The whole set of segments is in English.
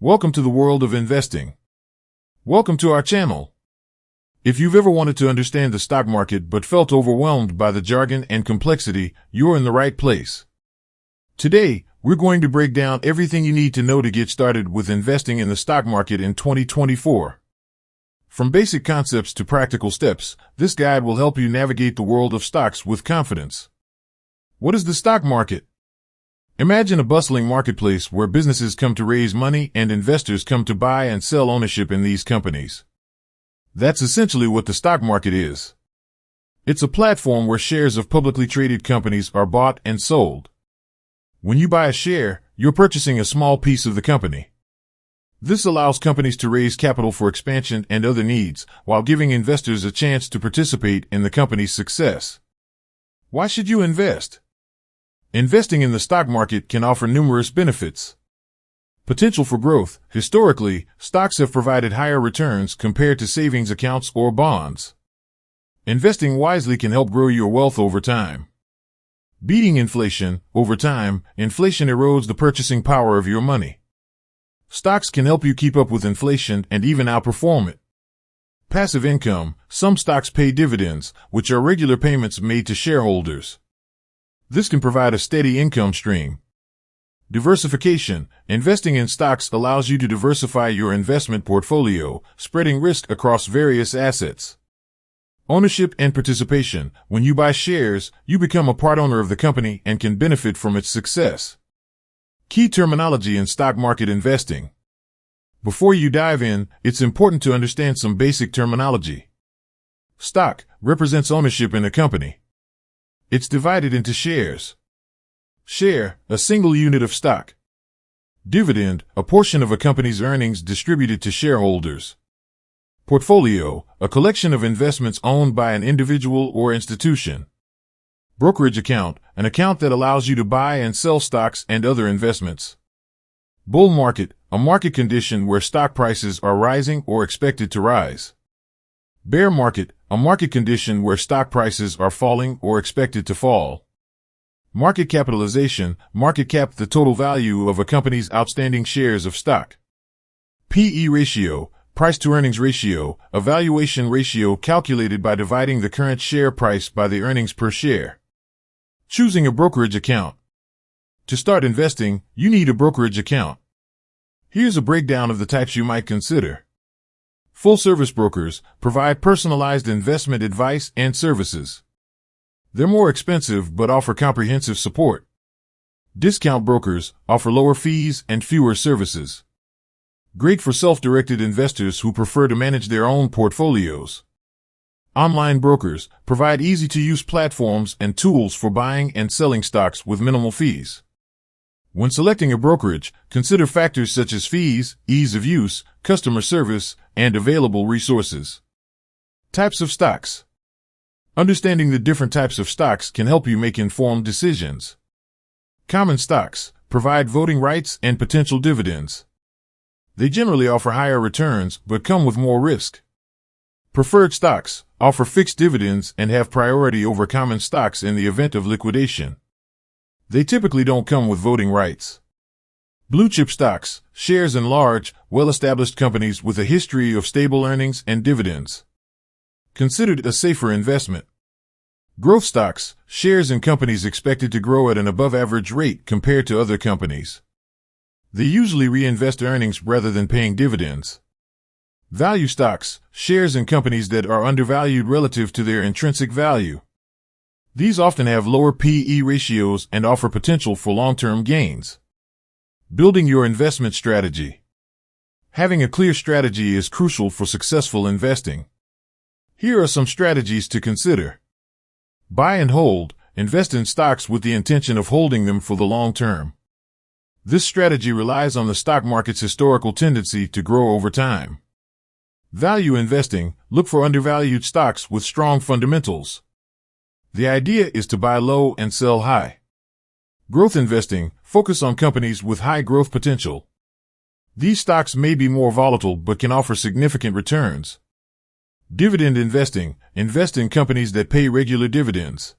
Welcome to the world of investing. Welcome to our channel. If you've ever wanted to understand the stock market but felt overwhelmed by the jargon and complexity, you're in the right place. Today, we're going to break down everything you need to know to get started with investing in the stock market in 2024. From basic concepts to practical steps, this guide will help you navigate the world of stocks with confidence. What is the stock market? Imagine a bustling marketplace where businesses come to raise money and investors come to buy and sell ownership in these companies. That's essentially what the stock market is. It's a platform where shares of publicly traded companies are bought and sold. When you buy a share, you're purchasing a small piece of the company. This allows companies to raise capital for expansion and other needs, while giving investors a chance to participate in the company's success. Why should you invest? Investing in the stock market can offer numerous benefits. Potential for growth. Historically, stocks have provided higher returns compared to savings accounts or bonds. Investing wisely can help grow your wealth over time. Beating inflation. Over time, inflation erodes the purchasing power of your money. Stocks can help you keep up with inflation and even outperform it. Passive income. Some stocks pay dividends, which are regular payments made to shareholders. This can provide a steady income stream. Diversification. Investing in stocks allows you to diversify your investment portfolio, spreading risk across various assets. Ownership and participation. When you buy shares, you become a part owner of the company and can benefit from its success. Key terminology in stock market investing. Before you dive in, it's important to understand some basic terminology. Stock represents ownership in a company. It's divided into shares. Share, a single unit of stock. Dividend, a portion of a company's earnings distributed to shareholders. Portfolio, a collection of investments owned by an individual or institution. Brokerage account, an account that allows you to buy and sell stocks and other investments. Bull market, a market condition where stock prices are rising or expected to rise. Bear market, a market condition where stock prices are falling or expected to fall. Market capitalization, market cap, the total value of a company's outstanding shares of stock. P/E ratio, price to earnings ratio, a valuation ratio calculated by dividing the current share price by the earnings per share. Choosing a brokerage account. To start investing, you need a brokerage account. Here's a breakdown of the types you might consider. Full-service brokers provide personalized investment advice and services. They're more expensive but offer comprehensive support. Discount brokers offer lower fees and fewer services. Great for self-directed investors who prefer to manage their own portfolios. Online brokers provide easy-to-use platforms and tools for buying and selling stocks with minimal fees. When selecting a brokerage, consider factors such as fees, ease of use, customer service, and available resources. Types of stocks. Understanding the different types of stocks can help you make informed decisions. Common stocks provide voting rights and potential dividends. They generally offer higher returns but come with more risk. Preferred stocks offer fixed dividends and have priority over common stocks in the event of liquidation. They typically don't come with voting rights. Blue chip stocks, shares in large, well-established companies with a history of stable earnings and dividends. Considered a safer investment. Growth stocks, shares in companies expected to grow at an above-average rate compared to other companies. They usually reinvest earnings rather than paying dividends. Value stocks, shares in companies that are undervalued relative to their intrinsic value. These often have lower P/E ratios and offer potential for long-term gains. Building your investment strategy. Having a clear strategy is crucial for successful investing. Here are some strategies to consider. Buy and hold. Invest in stocks with the intention of holding them for the long term. This strategy relies on the stock market's historical tendency to grow over time. Value investing. Look for undervalued stocks with strong fundamentals. The idea is to buy low and sell high. Growth investing. Focus on companies with high growth potential. These stocks may be more volatile but can offer significant returns. Dividend investing. Invest in companies that pay regular dividends.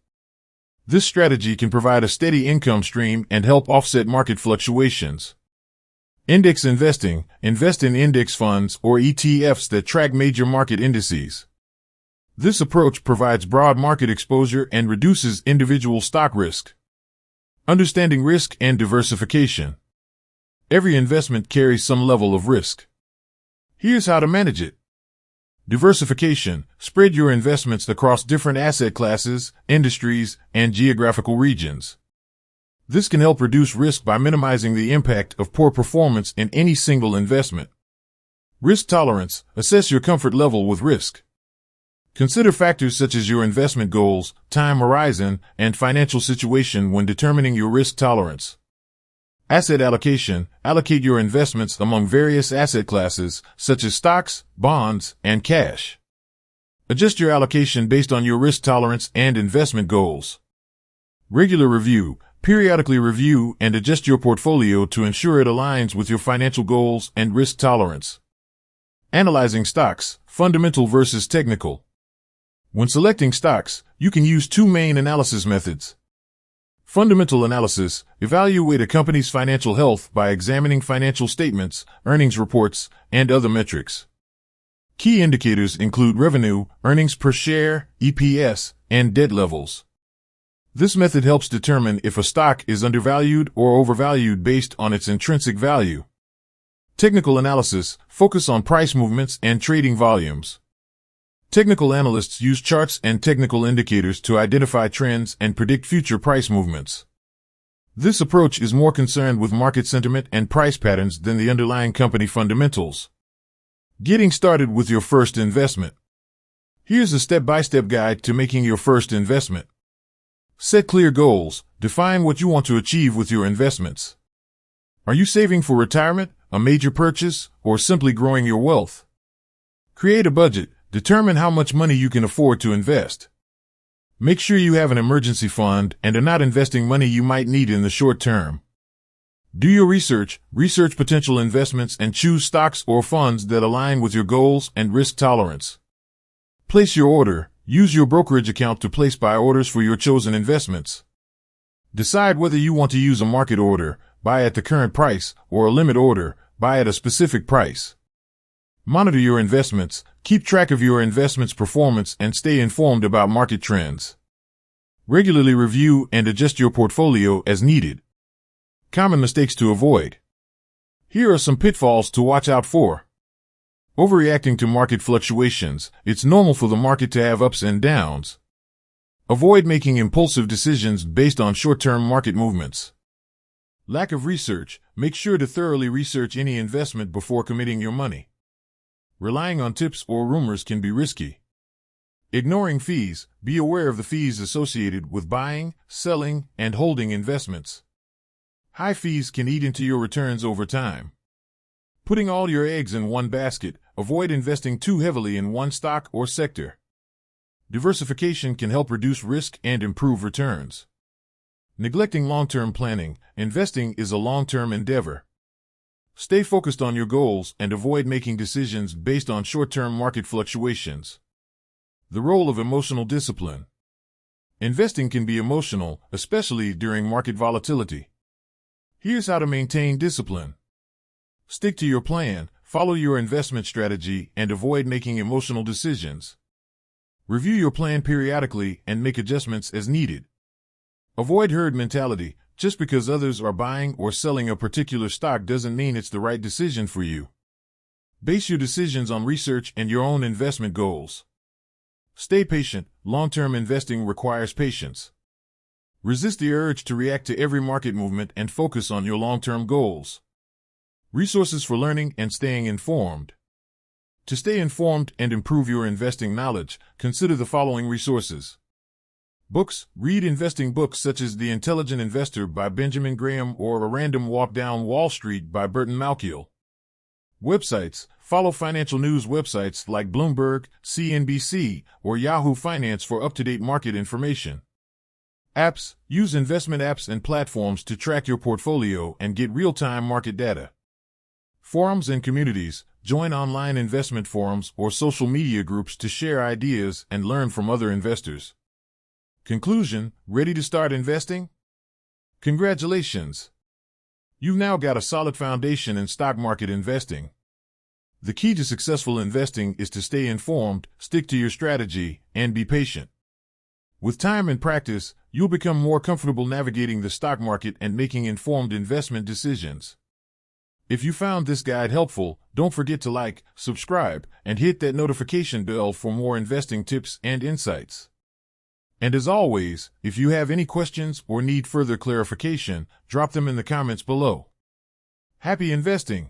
This strategy can provide a steady income stream and help offset market fluctuations. Index investing. Invest in index funds or ETFs that track major market indices. This approach provides broad market exposure and reduces individual stock risk. Understanding risk and diversification. Every investment carries some level of risk. Here's how to manage it. Diversification. Spread your investments across different asset classes, industries, and geographical regions. This can help reduce risk by minimizing the impact of poor performance in any single investment. Risk tolerance. Assess your comfort level with risk. Consider factors such as your investment goals, time horizon, and financial situation when determining your risk tolerance. Asset allocation. Allocate your investments among various asset classes, such as stocks, bonds, and cash. Adjust your allocation based on your risk tolerance and investment goals. Regular review. Periodically review and adjust your portfolio to ensure it aligns with your financial goals and risk tolerance. Analyzing stocks, fundamental versus technical. When selecting stocks, you can use two main analysis methods. Fundamental analysis. Evaluate a company's financial health by examining financial statements, earnings reports, and other metrics. Key indicators include revenue, earnings per share, EPS, and debt levels. This method helps determine if a stock is undervalued or overvalued based on its intrinsic value. Technical analysis. Focus on price movements and trading volumes. Technical analysts use charts and technical indicators to identify trends and predict future price movements. This approach is more concerned with market sentiment and price patterns than the underlying company fundamentals. Getting started with your first investment. Here's a step-by-step guide to making your first investment. Set clear goals. Define what you want to achieve with your investments. Are you saving for retirement, a major purchase, or simply growing your wealth? Create a budget. Determine how much money you can afford to invest. Make sure you have an emergency fund and are not investing money you might need in the short term. Do your research, research potential investments, and choose stocks or funds that align with your goals and risk tolerance. Place your order. Use your brokerage account to place buy orders for your chosen investments. Decide whether you want to use a market order, buy at the current price, or a limit order, buy at a specific price. Monitor your investments. Keep track of your investment's performance and stay informed about market trends. Regularly review and adjust your portfolio as needed. Common mistakes to avoid. Here are some pitfalls to watch out for. Overreacting to market fluctuations. It's normal for the market to have ups and downs. Avoid making impulsive decisions based on short-term market movements. Lack of research. Make sure to thoroughly research any investment before committing your money. Relying on tips or rumors can be risky. Ignoring fees. Be aware of the fees associated with buying, selling, and holding investments. High fees can eat into your returns over time. Putting all your eggs in one basket. Avoid investing too heavily in one stock or sector. Diversification can help reduce risk and improve returns. Neglecting long-term planning. Investing is a long-term endeavor. Stay focused on your goals and avoid making decisions based on short-term market fluctuations. The role of emotional discipline. Investing can be emotional, especially during market volatility. Here's how to maintain discipline. Stick to your plan, follow your investment strategy, and avoid making emotional decisions. Review your plan periodically and make adjustments as needed. Avoid herd mentality. Just because others are buying or selling a particular stock doesn't mean it's the right decision for you. Base your decisions on research and your own investment goals. Stay patient. Long-term investing requires patience. Resist the urge to react to every market movement and focus on your long-term goals. Resources for learning and staying informed. To stay informed and improve your investing knowledge, consider the following resources. Books. Read investing books such as The Intelligent Investor by Benjamin Graham or A Random Walk Down Wall Street by Burton Malkiel. Websites. Follow financial news websites like Bloomberg, CNBC, or Yahoo Finance for up-to-date market information. Apps. Use investment apps and platforms to track your portfolio and get real-time market data. Forums and communities. Join online investment forums or social media groups to share ideas and learn from other investors. Conclusion. Ready to start investing? Congratulations! You've now got a solid foundation in stock market investing. The key to successful investing is to stay informed, stick to your strategy, and be patient. With time and practice, you'll become more comfortable navigating the stock market and making informed investment decisions. If you found this guide helpful, don't forget to like, subscribe, and hit that notification bell for more investing tips and insights. And as always, if you have any questions or need further clarification, drop them in the comments below. Happy investing!